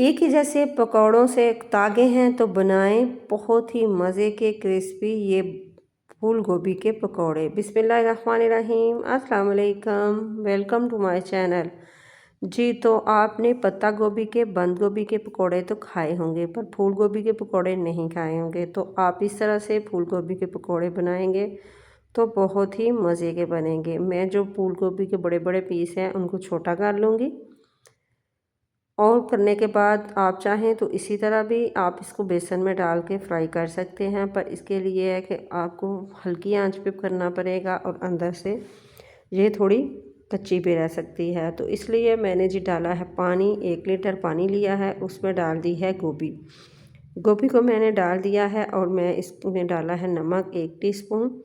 एक ही जैसे पकौड़ों से तागे हैं तो बनाएं बहुत ही मज़े के क्रिस्पी ये फूल गोभी के पकौड़े। बिस्मिल्लाहिर्रहमानिर्रहीम, अस्सलाम वालेकुम, वेलकम टू माय चैनल। जी, तो आपने पत्ता गोभी के, बंद गोभी के पकौड़े तो खाए होंगे पर फूल गोभी के पकौड़े नहीं खाए होंगे। तो आप इस तरह से फूल गोभी के पकौड़े बनाएंगे तो बहुत ही मज़े के बनेंगे। मैं जो फूल गोभी के बड़े बड़े पीस हैं उनको छोटा कर लूँगी और करने के बाद आप चाहें तो इसी तरह भी आप इसको बेसन में डाल के फ्राई कर सकते हैं, पर इसके लिए है कि आपको हल्की आंच पे करना पड़ेगा और अंदर से ये थोड़ी कच्ची भी रह सकती है। तो इसलिए मैंने जी डाला है पानी, 1 लीटर पानी लिया है, उसमें डाल दी है गोभी। गोभी को मैंने डाल दिया है और मैं इसमें डाला है नमक 1 टीस्पून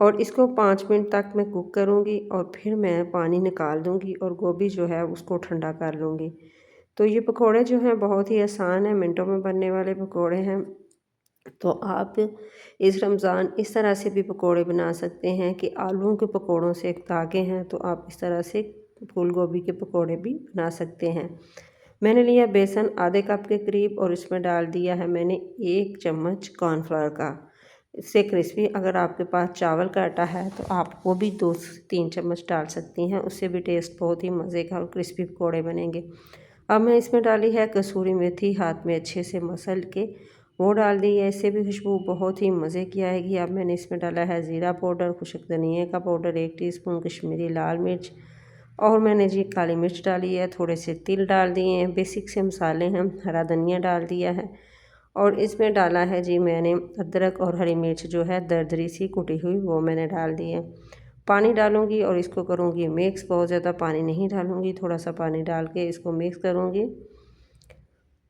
और इसको 5 मिनट तक मैं कुक करूँगी और फिर मैं पानी निकाल दूँगी और गोभी जो है उसको ठंडा कर लूँगी। तो ये पकोड़े जो हैं बहुत ही आसान है, मिनटों में बनने वाले पकोड़े हैं। तो आप इस रमज़ान इस तरह से भी पकोड़े बना सकते हैं कि आलूओं के पकोड़ों से तागे हैं तो आप इस तरह से फूल गोभी के पकोड़े भी बना सकते हैं। मैंने लिया बेसन आधे कप के करीब और इसमें डाल दिया है मैंने 1 चम्मच कॉर्नफ्लावर का। इससे क्रिस्पी, अगर आपके पास चावल का आटा है तो आप वो भी 2 से 3 चम्मच डाल सकती हैं, उससे भी टेस्ट बहुत ही मज़े का और क्रिस्पी पकौड़े बनेंगे। अब मैं इसमें डाली है कसूरी मेथी, हाथ में अच्छे से मसल के वो डाल दी है, इससे भी खुशबू बहुत ही मज़े की आएगी। अब मैंने इसमें डाला है ज़ीरा पाउडर, खुश्क धनिया का पाउडर 1 टीस्पून, कश्मीरी लाल मिर्च और मैंने जी काली मिर्च डाली है, थोड़े से तिल डाल दिए हैं, बेसिक से मसाले हैं, हरा धनिया डाल दिया है और इसमें डाला है जी मैंने अदरक और हरी मिर्च जो है दरदरी सी कुटी हुई वो मैंने डाल दी है। पानी डालूँगी और इसको करूँगी मिक्स, बहुत ज़्यादा पानी नहीं डालूँगी, थोड़ा सा पानी डाल के इसको मिक्स करूँगी।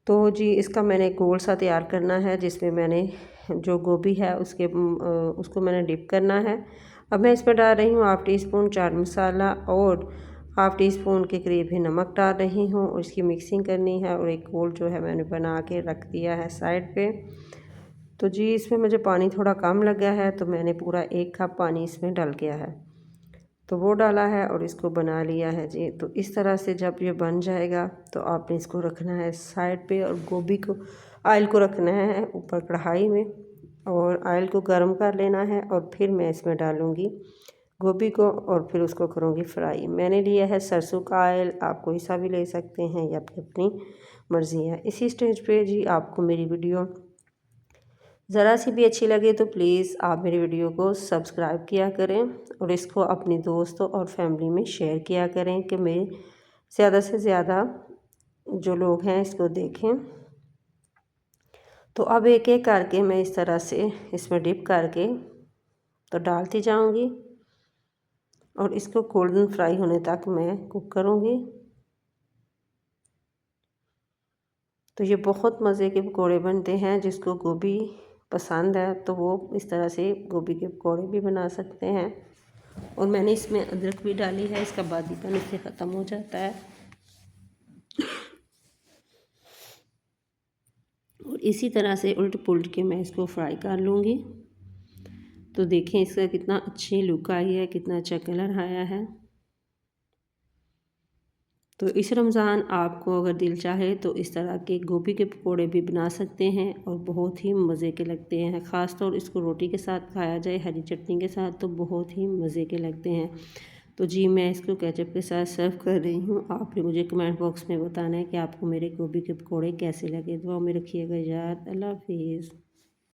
तो जी इसका मैंने गोल सा तैयार करना है जिसमें मैंने जो गोभी है उसको मैंने डिप करना है। अब मैं इसमें डाल रही हूँ half tea spoon chaat masala और हाफ़ टी स्पून के करीब ही नमक डाल रही हूँ और इसकी मिक्सिंग करनी है और एक गोल जो है मैंने बना के रख दिया है साइड पे। तो जी इसमें मुझे पानी थोड़ा कम लगा है तो मैंने पूरा 1 कप पानी इसमें डाल किया है, तो वो डाला है और इसको बना लिया है जी। तो इस तरह से जब ये बन जाएगा तो आपने इसको रखना है साइड पे और गोभी को ऑयल को रखना है ऊपर कढ़ाई में और ऑयल को गर्म कर लेना है और फिर मैं इसमें डालूँगी गोभी को और फिर उसको करूँगी फ्राई। मैंने लिया है सरसों का ऑयल, आप कोई सा भी ले सकते हैं, या अपनी अपनी मर्ज़ी है। इसी स्टेज पे जी आपको मेरी वीडियो ज़रा सी भी अच्छी लगे तो प्लीज़ आप मेरी वीडियो को सब्सक्राइब किया करें और इसको अपने दोस्तों और फैमिली में शेयर किया करें कि मेरे ज़्यादा से ज़्यादा जो लोग हैं इसको देखें। तो अब एक एक करके मैं इस तरह से इसमें डिप करके तो डालती जाऊंगी और इसको गोल्डन फ्राई होने तक मैं कुक करूंगी। तो ये बहुत मज़े के पकौड़े बनते हैं, जिसको गोभी पसंद है तो वो इस तरह से गोभी के पकौड़े भी बना सकते हैं। और मैंने इसमें अदरक भी डाली है, इसका बादीपन इससे ख़त्म हो जाता है। और इसी तरह से उल्ट पुल्ट के मैं इसको फ्राई कर लूँगी। तो देखें इसका कितना अच्छी लुक आई है, कितना अच्छा कलर आया है। तो इस रमज़ान आपको अगर दिल चाहे तो इस तरह के गोभी के पकोड़े भी बना सकते हैं और बहुत ही मज़े के लगते हैं। ख़ास तौर इसको रोटी के साथ खाया जाए, हरी चटनी के साथ, तो बहुत ही मज़े के लगते हैं। तो जी मैं इसको केचप के साथ सर्व कर रही हूँ। आपने मुझे कमेंट बॉक्स में बताना है कि आपको मेरे गोभी के पकोड़े कैसे लगे। दुआ में रखिएगा याद। अल्लाह हाफिज़।